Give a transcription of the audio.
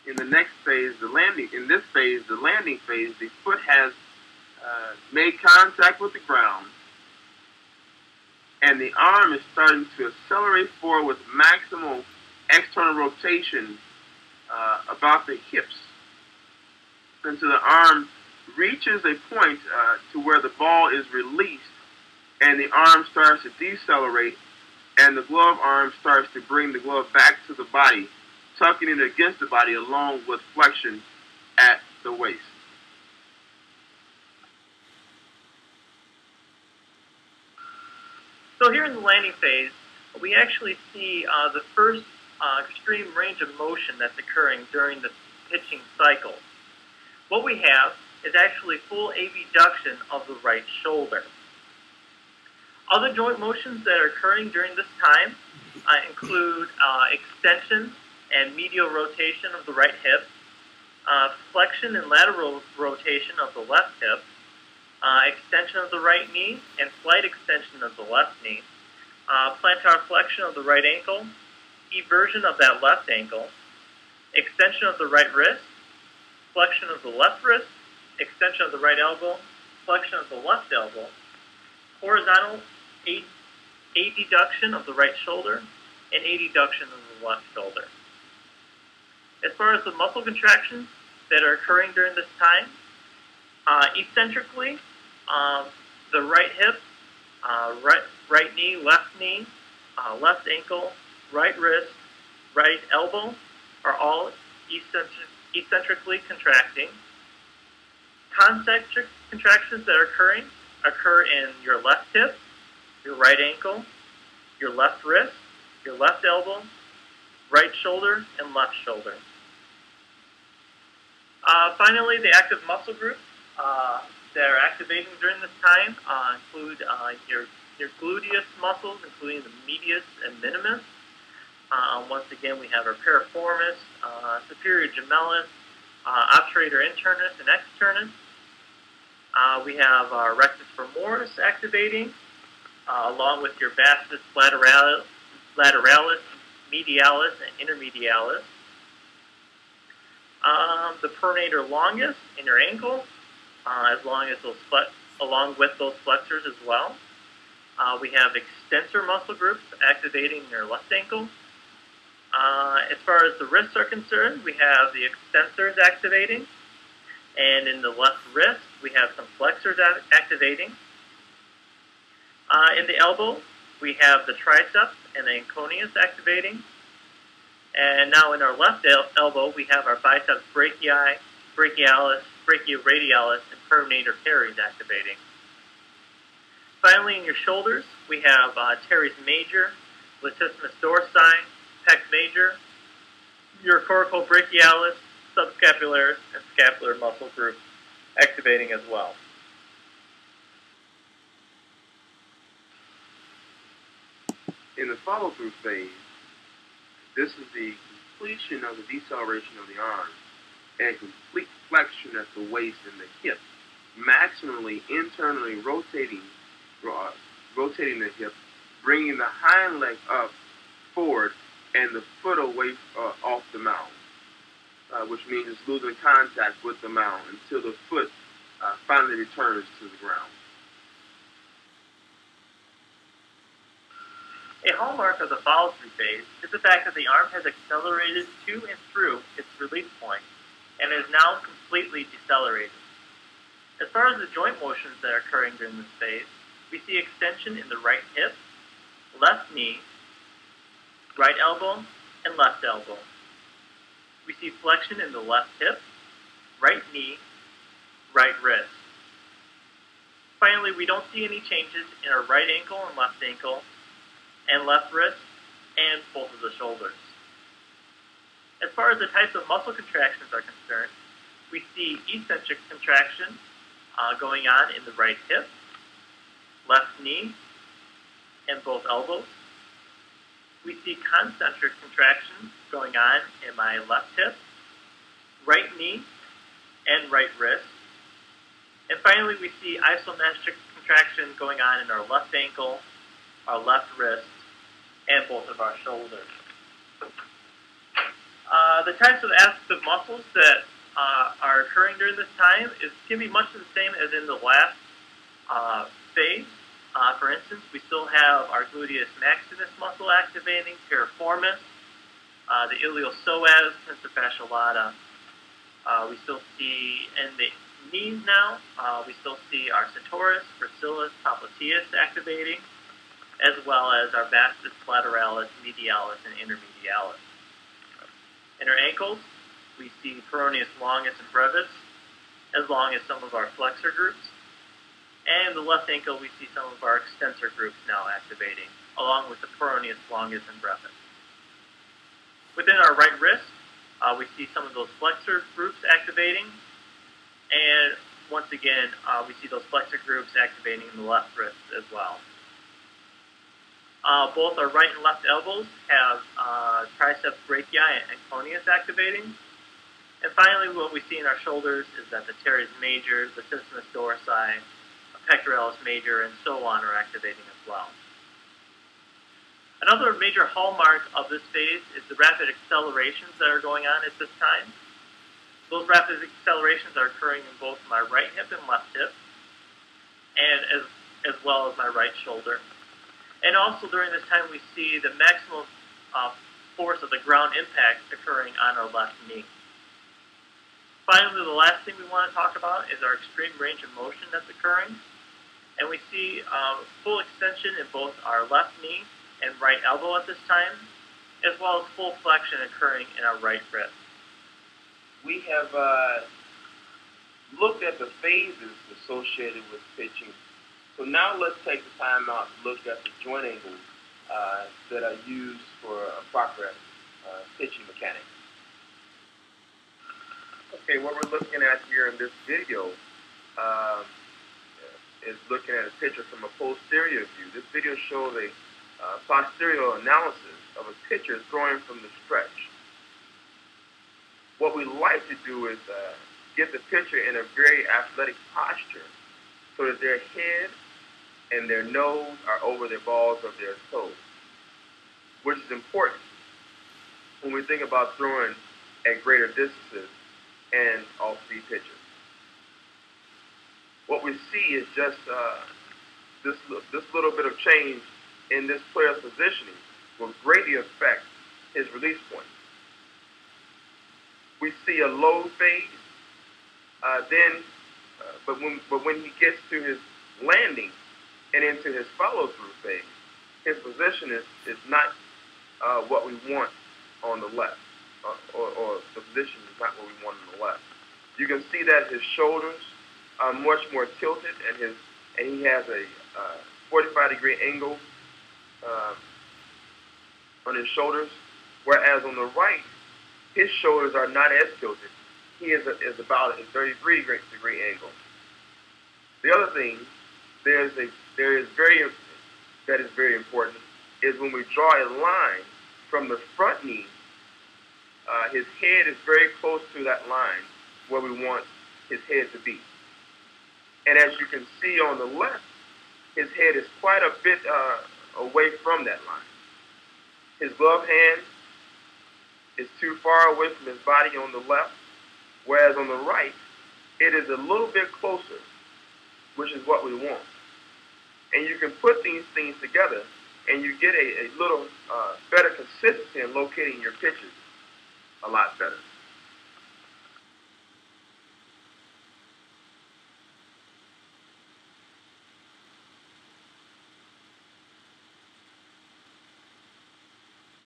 In the next phase, in this phase, the landing phase, the foot has made contact with the ground, and the arm is starting to accelerate forward with maximal external rotation about the hips until the arm reaches a point to where the ball is released and the arm starts to decelerate, and the glove arm starts to bring the glove back to the body, tucking it against the body along with flexion at the waist. So here in the landing phase, we actually see the first extreme range of motion that's occurring during the pitching cycle. What we have is actually full abduction of the right shoulder. Other joint motions that are occurring during this time include extension and medial rotation of the right hip, flexion and lateral rotation of the left hip, extension of the right knee and slight extension of the left knee, plantar flexion of the right ankle, eversion of that left ankle, extension of the right wrist, flexion of the left wrist, extension of the right elbow, flexion of the left elbow, horizontal adduction of the right shoulder, and adduction of the left shoulder. As far as the muscle contractions that are occurring during this time, eccentrically, the right hip, right knee, left ankle, right wrist, right elbow are all eccentrically contracting. Concentric contractions that are occur in your left hip, your right ankle, your left wrist, your left elbow, right shoulder, and left shoulder. Finally, the active muscle groups that are activating during this time include your gluteus muscles, including the medius and minimus. Once again, we have our piriformis, superior gemellus, obturator internus and externus. We have our rectus femoris activating, along with your vastus lateralis, medialis, and intermedialis. The pronator longus in your ankle, along with those flexors as well. We have extensor muscle groups activating your left ankle. As far as the wrists are concerned, we have the extensors activating, and in the left wrist, we have some flexors activating. In the elbow, we have the triceps and the anconeus activating. And now in our left elbow, we have our biceps brachii, brachialis, brachioradialis, and pronator teres activating. Finally, in your shoulders, we have teres major, latissimus dorsi, pec major, your coracobrachialis, subscapularis, and scapular muscle groups activating as well. In the follow-through phase, this is the completion of the deceleration of the arm and complete flexion at the waist and the hip, maximally internally rotating the hip, bringing the hind leg up forward and the foot away off the mound, which means it's losing contact with the mound until the foot finally returns to the ground. A hallmark of the follow-through phase is the fact that the arm has accelerated to and through its release point and is now completely decelerated. As far as the joint motions that are occurring during this phase, we see extension in the right hip, left knee, right elbow, and left elbow. We see flexion in the left hip, right knee, right wrist. Finally, we don't see any changes in our right ankle and left ankle, and left wrist, and both of the shoulders. As far as the types of muscle contractions are concerned, we see eccentric contraction going on in the right hip, left knee, and both elbows. We see concentric contractions going on in my left hip, right knee, and right wrist. And finally, we see isometric contraction going on in our left ankle, our left wrist, and both of our shoulders. The types of active muscles that are occurring during this time can be much the same as in the last phase. For instance, we still have our gluteus maximus muscle activating, piriformis, the iliopsoas, tensor fasciae lata. We still see in the knees now, we still see our sartorius, gracilis, popliteus activating, as well as our vastus lateralis, medialis, and intermedialis. In our ankles, we see peroneus longus and brevis, as long as some of our flexor groups. And the left ankle, we see some of our extensor groups now activating, along with the peroneus longus and brevis. Within our right wrist, we see some of those flexor groups activating, and once again, we see those flexor groups activating in the left wrist as well. Both our right and left elbows have triceps brachii and coneus activating. And finally, what we see in our shoulders is that the teres major, the latissimus dorsi, pectoralis major, and so on are activating as well. Another major hallmark of this phase is the rapid accelerations that are going on at this time. Those rapid accelerations are occurring in both my right hip and left hip, and as well as my right shoulder. And also during this time, we see the maximum force of the ground impact occurring on our left knee. Finally, the last thing we want to talk about is our extreme range of motion that's occurring. And we see full extension in both our left knee and right elbow at this time, as well as full flexion occurring in our right wrist. We have looked at the phases associated with pitching. So now let's take the time out to look at the joint angles that are used for a proper pitching mechanics. Okay, what we're looking at here in this video is looking at a picture from a posterior view. This video shows a posterior analysis of a pitcher throwing from the stretch. What we like to do is get the pitcher in a very athletic posture so that their head and their nose are over the balls of their toes, which is important when we think about throwing at greater distances and off-speed pitches. What we see is just this little bit of change in this player's positioning will greatly affect his release point. We see a low phase, but when he gets to his landing and into his follow-through phase, his position is not what we want on the left, or the position is not what we want on the left. You can see that his shoulders are much more tilted, and he has a 45-degree angle on his shoulders, whereas on the right, his shoulders are not as tilted. He is about a 33-degree angle. The other thing that is very important is when we draw a line from the front knee, his head is very close to that line where we want his head to be. And as you can see on the left, his head is quite a bit away from that line. His glove hand is too far away from his body on the left, whereas on the right, it is a little bit closer, which is what we want. And you can put these things together, and you get a little better consistency in locating your pitches a lot better.